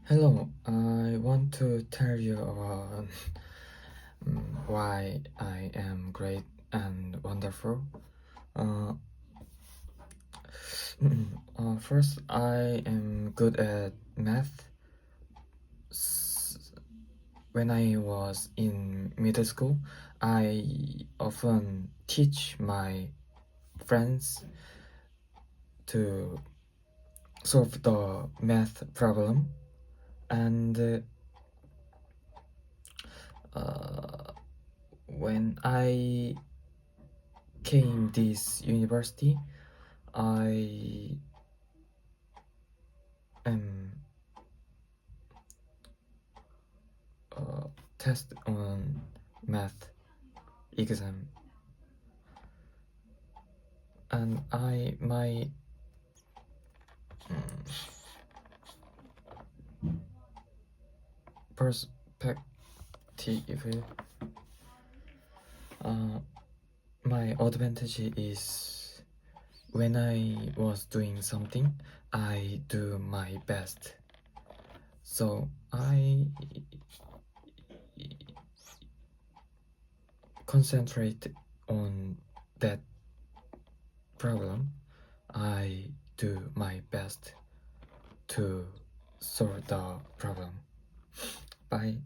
Hello, I want to tell you about why I am great and wonderful. Uh, First, I am good at math. When I was in middle school, I often teach my friends to solve the math problem, and when I came this university, I am test on math exam, and my perspective, my advantage is when I was doing something, I do my best. So I concentrate on that problem. I do my best to solve the problem. Bye.